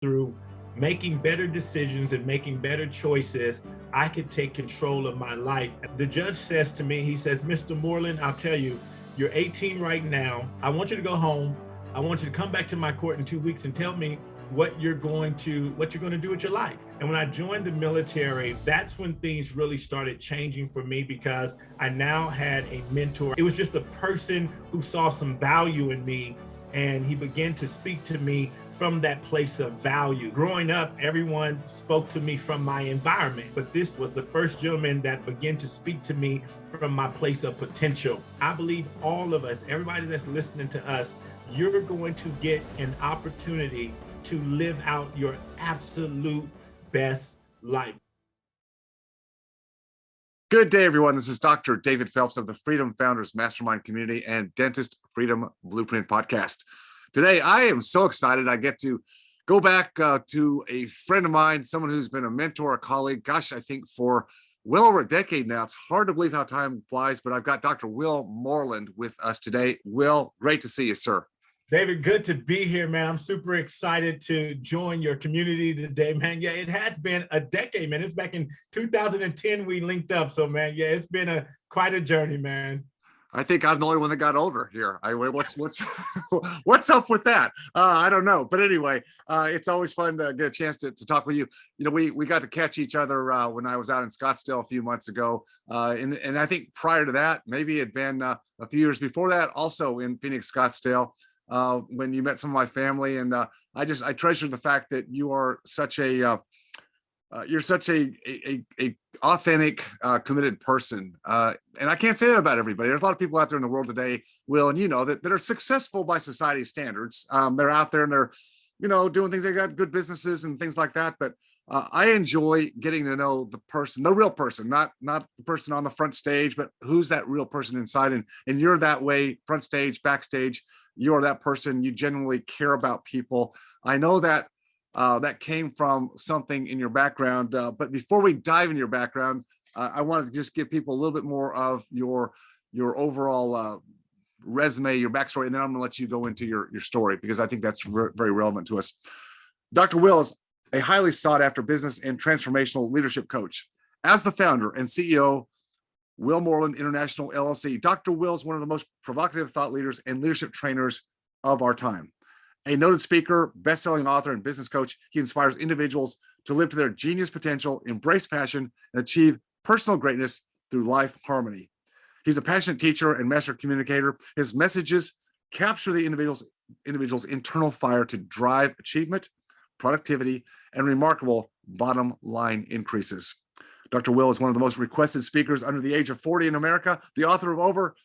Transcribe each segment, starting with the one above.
through making better decisions and making better choices, I could take control of my life. The judge says to me, he says, Mr. Moreland, I'll tell you, you're 18 right now. I want you to go home. I want you to come back to my court in 2 weeks and tell me what you're going to do with your life. And when I joined the military, that's when things really started changing for me, because I now had a mentor. It was just a person who saw some value in me, and he began to speak to me from that place of value. Growing up, everyone spoke to me from my environment, but this was the first gentleman that began to speak to me from my place of potential. I believe all of us, everybody that's listening to us, you're going to get an opportunity to live out your absolute best life. Good day, everyone. This is Dr. David Phelps of the Freedom Founders Mastermind Community and Dentist Freedom Blueprint Podcast. Today, I am so excited. I get to go back to a friend of mine, someone who's been a mentor, a colleague, gosh, I think for well over a decade now. It's hard to believe how time flies, but I've got Dr. Will Moreland with us today. Will, great to see you, sir. David, good to be here, man. I'm super excited to join your community today, man. Yeah, it has been a decade, man. It's back in 2010 we linked up. So, man, yeah, it's been quite a journey, man. I think I'm the only one that got older here. What's what's up with that? I don't know. But anyway, it's always fun to get a chance to talk with you. You know, we got to catch each other when I was out in Scottsdale a few months ago. And I think prior to that, maybe it had been a few years before that, also in Phoenix, Scottsdale, when you met some of my family. And I treasure the fact that you are such a you're such a authentic, committed person. And I can't say that about everybody. There's a lot of people out there in the world today, Will, and you know, that are successful by society's standards. They're out there and they're, you know, doing things. They got good businesses and things like that. But I enjoy getting to know the person, the real person, not the person on the front stage, but who's that real person inside. And you're that way, front stage, backstage. You're that person. You genuinely care about people. I know that that came from something in your background. But before we dive into your background, I wanted to just give people a little bit more of your overall resume, your backstory, and then I'm going to let you go into your story, because I think that's very relevant to us. Dr. Will is a highly sought after business and transformational leadership coach. As the founder and CEO, Will Moreland International LLC, Dr. Will is one of the most provocative thought leaders and leadership trainers of our time. A noted speaker, best-selling author, and business coach, he inspires individuals to live to their genius potential, embrace passion, and achieve personal greatness through life harmony. He's a passionate teacher and master communicator. His messages capture the individual's internal fire to drive achievement, productivity, and remarkable bottom line increases. Dr. Will is one of the most requested speakers under the age of 40 in America, the author of over,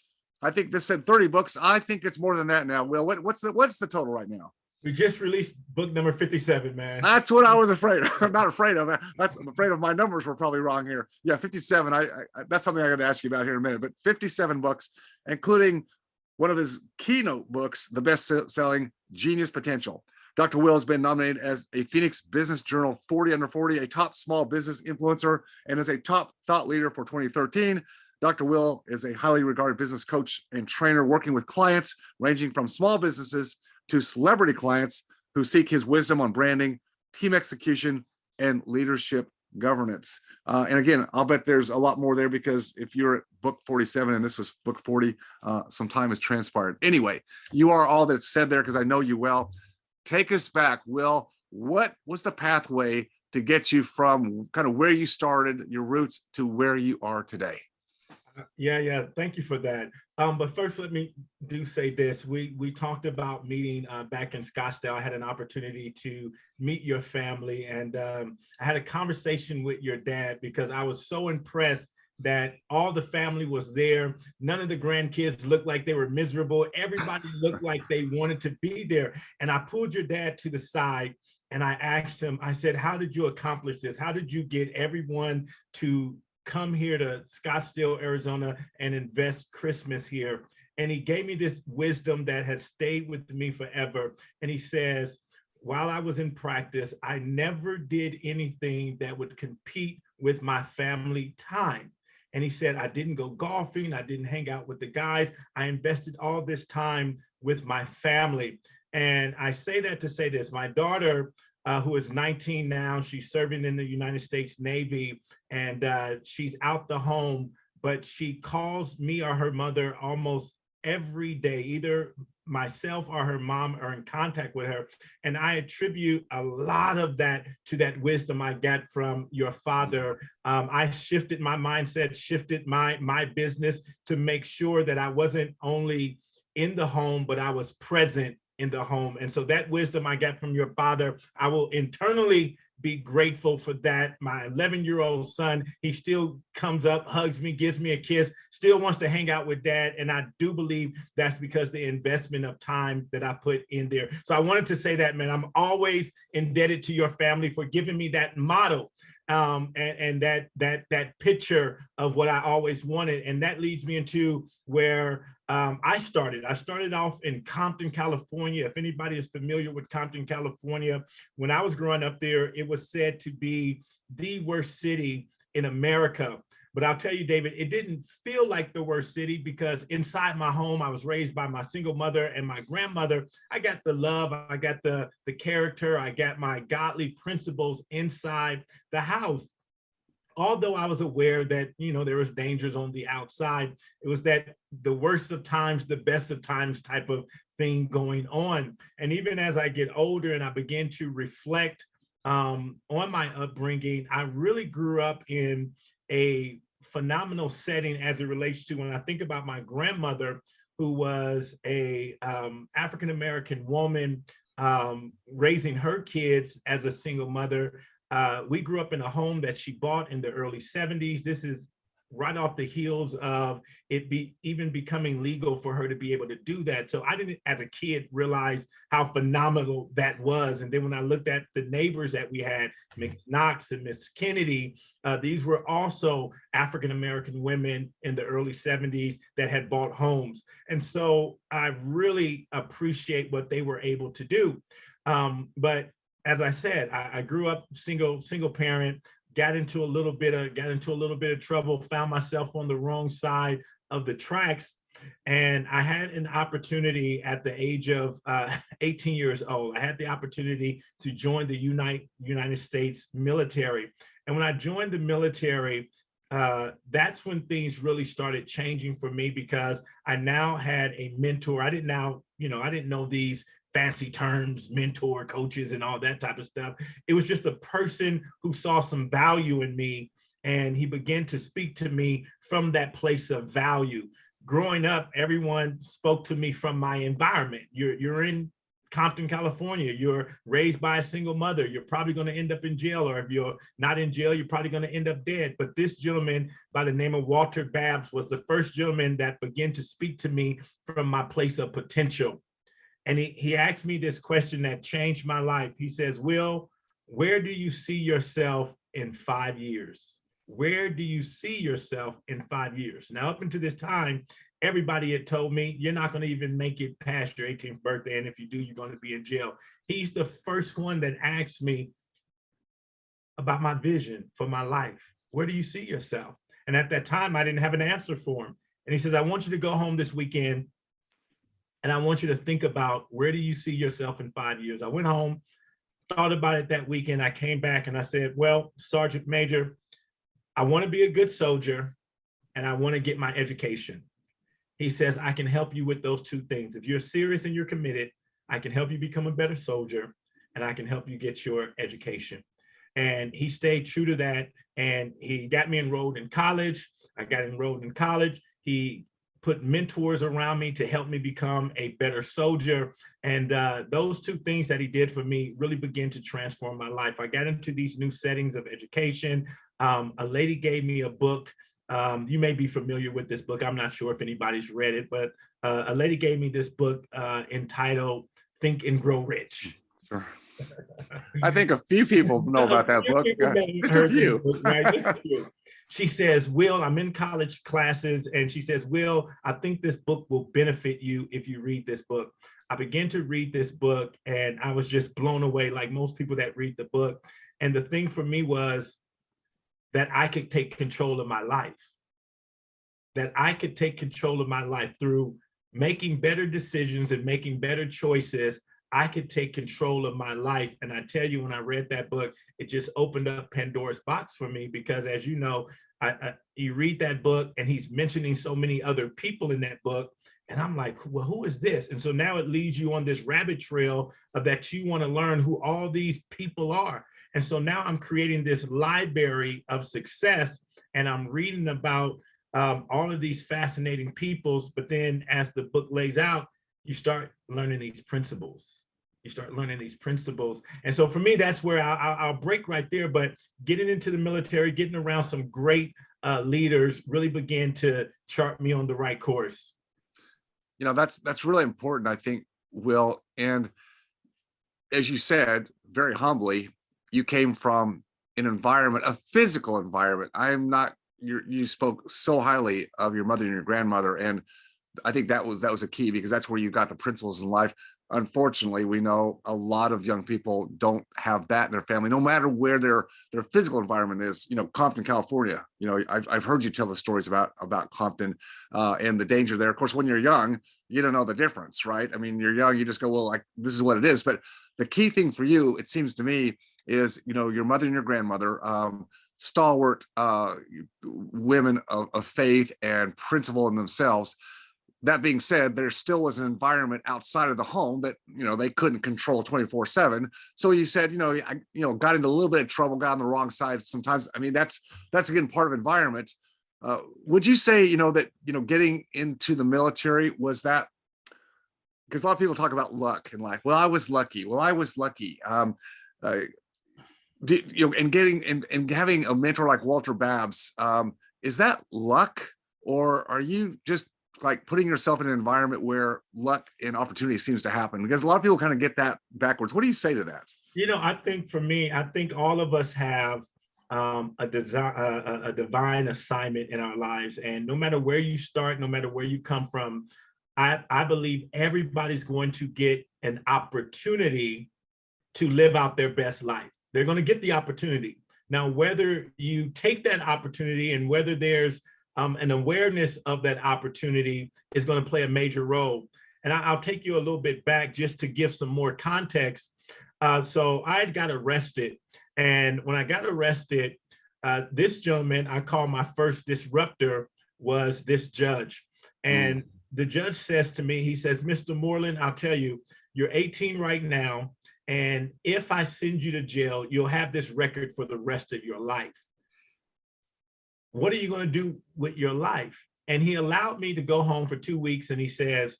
I think this said 30 books. I think it's more than that now. Will, what's the total right now? We just released book number 57, man. That's what I was afraid of. I'm not afraid of. I'm afraid of my numbers were probably wrong here. Yeah, 57. I that's something I got to ask you about here in a minute. But 57 books, including one of his keynote books, the best-selling Genius Potential. Dr. Will has been nominated as a Phoenix Business Journal 40 Under 40, a top small business influencer, and as a top thought leader for 2013. Dr. Will is a highly regarded business coach and trainer working with clients ranging from small businesses to celebrity clients who seek his wisdom on branding, team execution, and leadership governance. And again, I'll bet there's a lot more there, because if you're at book 47 and this was book 40, some time has transpired. Anyway, you are all that's said there, because I know you well. Take us back, Will. What was the pathway to get you from kind of where you started, your roots, to where you are today? Yeah. Thank you for that. But first, let me say this. We talked about meeting back in Scottsdale. I had an opportunity to meet your family, and I had a conversation with your dad, because I was so impressed that all the family was there. None of the grandkids looked like they were miserable. Everybody looked like they wanted to be there. And I pulled your dad to the side and I asked him, I said, how did you accomplish this? How did you get everyone to come here to Scottsdale, Arizona, and invest Christmas here? And he gave me this wisdom that has stayed with me forever. And he says, while I was in practice, I never did anything that would compete with my family time. And he said, I didn't go golfing. I didn't hang out with the guys. I invested all this time with my family. And I say that to say this. My daughter who is 19 now. She's serving in the United States Navy, and she's out the home, but she calls me or her mother almost every day. Either myself or her mom are in contact with her. And I attribute a lot of that to that wisdom I got from your father. I shifted my mindset, shifted my business to make sure that I wasn't only in the home, but I was present in the home. And so that wisdom I got from your father, I will internally be grateful for that. My 11-year-old son, he still comes up, hugs me, gives me a kiss, still wants to hang out with dad. And I do believe that's because the investment of time that I put in there. So I wanted to say that, man, I'm always indebted to your family for giving me that model. And that picture of what I always wanted. And that leads me into where I started off in Compton, California. If anybody is familiar with Compton, California, when I was growing up there, it was said to be the worst city in America. But I'll tell you, David, it didn't feel like the worst city, because inside my home, I was raised by my single mother and my grandmother. I got the love, I got the character, I got my godly principles inside the house. Although I was aware that, there was dangers on the outside, it was that the worst of times, the best of times type of thing going on. And even as I get older and I begin to reflect on my upbringing, I really grew up in a phenomenal setting as it relates to, when I think about my grandmother, who was a African-American woman raising her kids as a single mother. We grew up in a home that she bought in the early 70s. This is right off the heels of it even becoming legal for her to be able to do that. So I didn't, as a kid, realize how phenomenal that was. And then when I looked at the neighbors that we had, Miss Knox and Miss Kennedy, these were also African-American women in the early 70s that had bought homes. And so I really appreciate what they were able to do. But as I said, I grew up single parent, got into a little bit of trouble, found myself on the wrong side of the tracks. And I had an opportunity at the age of 18 years old. I had the opportunity to join the United States military. And when I joined the military, that's when things really started changing for me, because I now had a mentor. I didn't know these fancy terms, mentor, coaches, and all that type of stuff. It was just a person who saw some value in me, and he began to speak to me from that place of value. Growing up, everyone spoke to me from my environment. You're in Compton, California. You're raised by a single mother. You're probably going to end up in jail, or if you're not in jail, you're probably going to end up dead. But this gentleman by the name of Walter Babbs was the first gentleman that began to speak to me from my place of potential. And he asked me this question that changed my life. He says, Will, where do you see yourself in 5 years? Where do you see yourself in 5 years? Now, up until this time, everybody had told me, you're not going to even make it past your 18th birthday. And if you do, you're going to be in jail. He's the first one that asked me about my vision for my life. Where do you see yourself? And at that time, I didn't have an answer for him. And he says, I want you to go home this weekend, and I want you to think about, where do you see yourself in 5 years? I went home, thought about it that weekend. I came back and I said, well, Sergeant Major, I want to be a good soldier and I want to get my education. He says, I can help you with those two things. If you're serious and you're committed, I can help you become a better soldier, and I can help you get your education. And he stayed true to that. And he got me enrolled in college. I got enrolled in college. He put mentors around me to help me become a better soldier. And those two things that he did for me really began to transform my life. I got into these new settings of education. A lady gave me a book. You may be familiar with this book. I'm not sure if anybody's read it, but a lady gave me this book entitled Think and Grow Rich. Sure. I think a few people know about that book. Just a few. Book, right? Just a few. She says, Will, I'm in college classes, and she says, Will, I think this book will benefit you if you read this book. I began to read this book, and I was just blown away, like most people that read the book. And the thing for me was that I could take control of my life, that I could take control of my life through making better decisions and making better choices. I could take control of my life. And I tell you, when I read that book, it just opened up Pandora's box for me, because as you know, you read that book and he's mentioning so many other people in that book. And I'm like, well, who is this? And so now it leads you on this rabbit trail of that you want to learn who all these people are. And so now I'm creating this library of success, and I'm reading about all of these fascinating peoples. But then as the book lays out, you start learning these principles. You start learning these principles. And so for me, that's where I'll break right there. But getting into the military, getting around some great leaders really began to chart me on the right course. You know, that's really important, I think, Will. And as you said, very humbly, you came from an environment, a physical environment. You spoke so highly of your mother and your grandmother. And I think that was a key, because that's where you got the principles in life. Unfortunately, we know a lot of young people don't have that in their family, no matter where their physical environment is. You know, Compton, California. You know, I've heard you tell the stories about Compton and the danger there. Of course, when you're young, you don't know the difference, right? I mean, you're young, you just go, well, like, this is what it is. But the key thing for you, it seems to me, is, you know, your mother and your grandmother, stalwart women of faith and principle in themselves. That being said, there still was an environment outside of the home that, you know, they couldn't control 24/7. So you said, I got into a little bit of trouble, got on the wrong side sometimes. I mean, that's again part of environment. Would you say, that, getting into the military, was that, because a lot of people talk about luck in life. Well, I was lucky. And having a mentor like Walter Babbs, is that luck, or are you just like putting yourself in an environment where luck and opportunity seems to happen? Because a lot of people kind of get that backwards. What do you say to that? I think for me, I think all of us have a divine assignment in our lives. And no matter where you start, no matter where you come from, I believe everybody's going to get an opportunity to live out their best life. They're going to get the opportunity. Now, whether you take that opportunity and whether there's an awareness of that opportunity is going to play a major role. And I'll take you a little bit back just to give some more context. So I had got arrested. And when I got arrested, this gentleman I call my first disruptor was this judge. And the judge says to me, he says, Mr. Moreland, I'll tell you, you're 18 right now. And if I send you to jail, you'll have this record for the rest of your life. What are you going to do with your life? And he allowed me to go home for 2 weeks. And he says,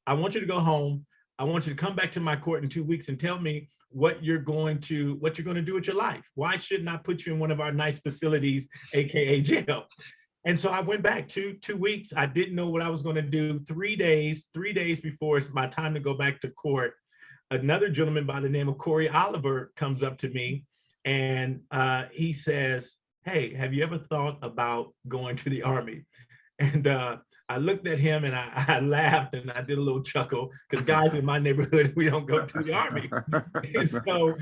I want you to go home. I want you to come back to my court in 2 weeks and tell me what you're going to do with your life. Why shouldn't I put you in one of our nice facilities, AKA jail? And so I went back 2 weeks. I didn't know what I was going to do. 3 days before it's my time to go back to court, another gentleman by the name of Corey Oliver comes up to me, and he says, hey, have you ever thought about going to the Army? And I looked at him and I laughed and I did a little chuckle, because guys in my neighborhood, we don't go to the Army. And so,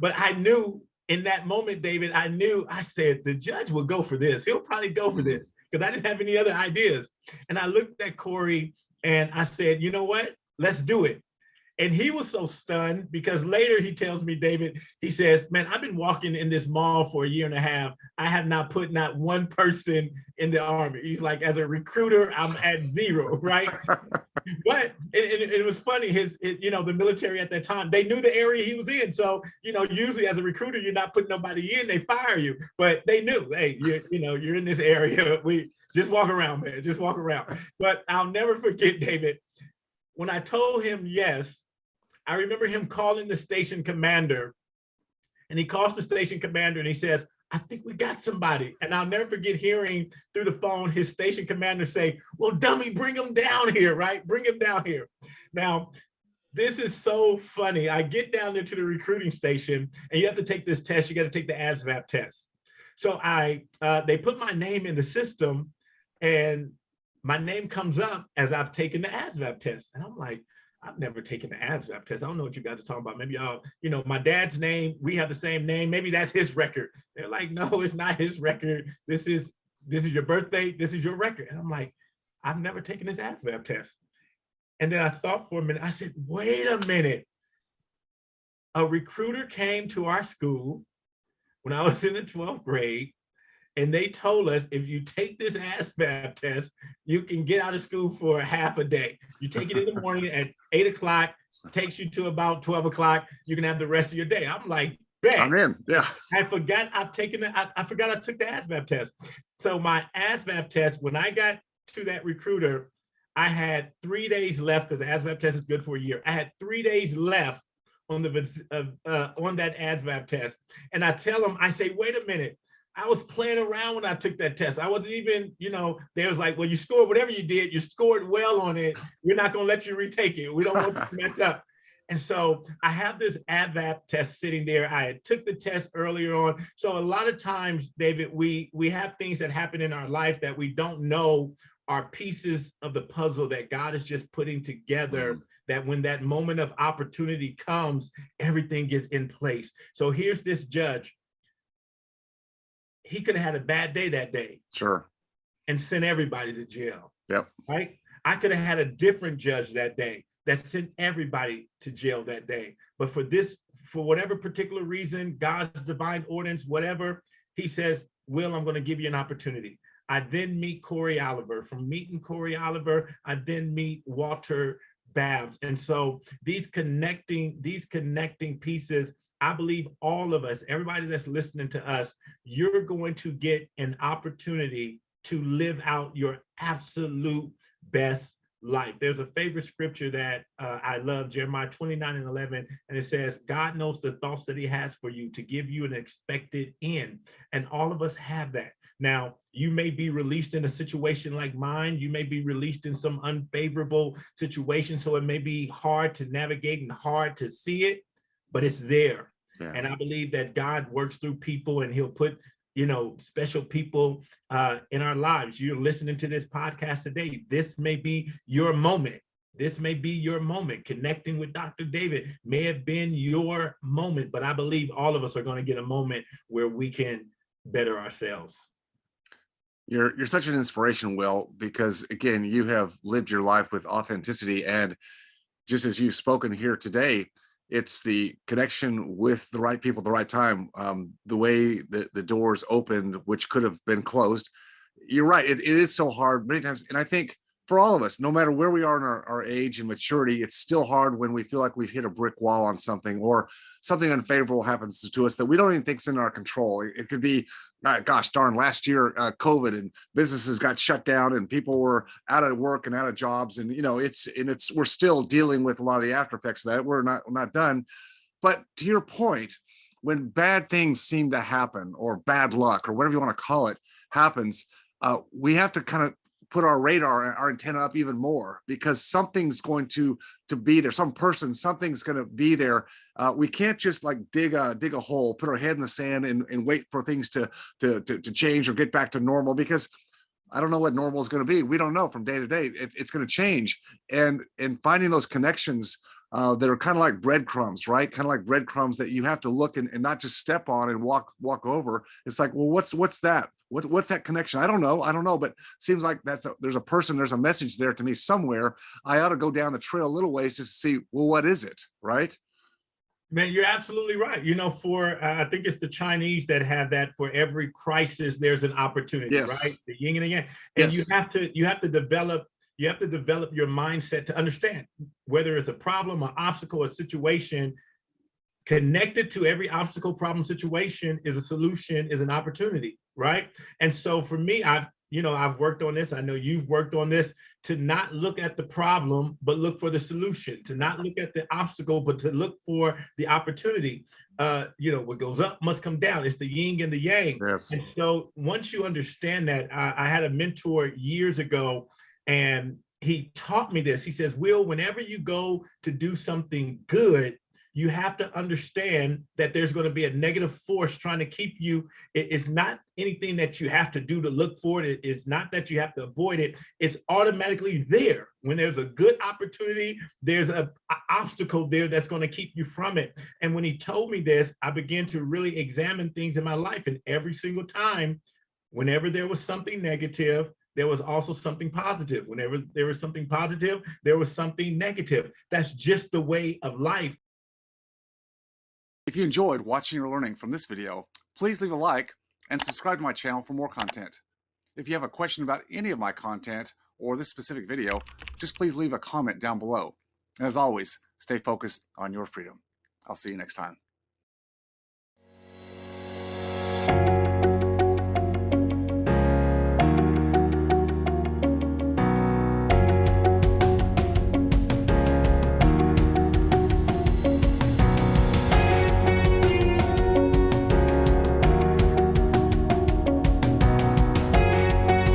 but I knew in that moment, David, I said, the judge will go for this. He'll probably go for this, because I didn't have any other ideas. And I looked at Corey and I said, you know what? Let's do it. And he was so stunned, because later he tells me, David, he says, man, I've been walking in this mall for 1.5 years. I have not put not one person in the Army. He's like, as a recruiter, I'm at 0, right? But it was funny, the military at that time, they knew the area he was in. So, usually as a recruiter, you're not putting nobody in, they fire you. But they knew, hey, you're in this area. We just walk around, man, just walk around. But I'll never forget, David, when I told him yes, I remember him calling the station commander, and he calls the station commander and he says, I think we got somebody. And I'll never forget hearing through the phone his station commander say, well, dummy, bring him down here, right? Bring him down here. Now, this is so funny. I get down there to the recruiting station, and you have to take this test. You got to take the ASVAB test. So they put my name in the system, and my name comes up as I've taken the ASVAB test. And I'm like, I've never taken the ASVAB test. I don't know what you guys are talking about. Maybe y'all, my dad's name, we have the same name. Maybe that's his record. They're like, no, it's not his record. This is your birthday. This is your record. And I'm like, I've never taken this ASVAB test. And then I thought for a minute, I said, wait a minute. A recruiter came to our school when I was in the 12th grade, and they told us, if you take this ASVAB test, you can get out of school for half a day. You take it in the morning at 8 o'clock, takes you to about 12 o'clock, you can have the rest of your day. I'm like, bet. I'm in, yeah. I forgot I've taken it. I forgot I took the ASVAB test. So my ASVAB test, when I got to that recruiter, I had 3 days left, because the ASVAB test is good for a year. I had 3 days left on that ASVAB test. And I tell them, I say, wait a minute. I was playing around when I took that test. I wasn't even, they was like, well, you scored whatever you did, you scored well on it. We're not going to let you retake it. We don't want you to mess up. And so I have this ASVAB test sitting there. I had took the test earlier on. So a lot of times, David, we have things that happen in our life that we don't know are pieces of the puzzle that God is just putting together, that when that moment of opportunity comes, everything gets in place. So here's this judge. He could have had a bad day that day. Sure. And sent everybody to jail. Yep. Right? I could have had a different judge that day that sent everybody to jail that day. But for whatever particular reason, God's divine ordinance, whatever, he says, Will, I'm going to give you an opportunity. I then meet Corey Oliver. From meeting Corey Oliver, I then meet Walter Babs. And so these connecting pieces, I believe all of us, everybody that's listening to us, you're going to get an opportunity to live out your absolute best life. There's a favorite scripture that I love, Jeremiah 29:11, and it says, God knows the thoughts that he has for you, to give you an expected end. And all of us have that. Now, you may be released in a situation like mine. You may be released in some unfavorable situation. So it may be hard to navigate and hard to see it, but it's there. Yeah. And I believe that God works through people, and he'll put, special people in our lives. You're listening to this podcast today. This may be your moment. This may be your moment. Connecting with Dr. David may have been your moment, but I believe all of us are going to get a moment where we can better ourselves. You're such an inspiration, Will, because again, you have lived your life with authenticity, and just as you've spoken here today, it's the connection with the right people at the right time, the way that the doors opened, which could have been closed. You're right. It is so hard many times. And I think for all of us, no matter where we are in our age and maturity, it's still hard when we feel like we've hit a brick wall on something, or something unfavorable happens to us that we don't even think is in our control. It could be, gosh darn, last year, COVID, and businesses got shut down and people were out of work and out of jobs. And, we're still dealing with a lot of the after effects of that. We're not done. But to your point, when bad things seem to happen, or bad luck, or whatever you want to call it, happens, we have to kind of put our radar, our antenna up even more, because something's going to be there. Something's going to be there. We can't just like dig a hole, put our head in the sand, and wait for things to change or get back to normal, because I don't know what normal is going to be. We don't know from day to day. It's going to change. And finding those connections that are kind of like breadcrumbs, right? Kind of like breadcrumbs that you have to look and not just step on and walk over. It's like, well, what's that? What's that connection? I don't know, but seems like there's a person, there's a message there to me somewhere. I ought to go down the trail a little ways just to see, well, what is it, right? Man, you're absolutely right. I think it's the Chinese that have that: for every crisis, there's an opportunity, yes. Right? The yin and the yang. And yes. you have to develop your mindset to understand whether it's a problem, an obstacle, a situation. Connected to every obstacle, problem, situation is a solution, is an opportunity, right? And so for me, I've worked on this. I know you've worked on this, to not look at the problem, but look for the solution, to not look at the obstacle, but to look for the opportunity. What goes up must come down. It's the yin and the yang. Yes. And so once you understand that, I had a mentor years ago, and he taught me this. He says, Will, whenever you go to do something good, you have to understand that there's going to be a negative force trying to keep you. It's not anything that you have to do to look for it. It's not that you have to avoid it. It's automatically there. When there's a good opportunity, there's an obstacle there that's going to keep you from it. And when he told me this, I began to really examine things in my life. And every single time, whenever there was something negative, there was also something positive. Whenever there was something positive, there was something negative. That's just the way of life. If you enjoyed watching or learning from this video, please leave a like and subscribe to my channel for more content. If you have a question about any of my content or this specific video, just please leave a comment down below. And as always, stay focused on your freedom. I'll see you next time.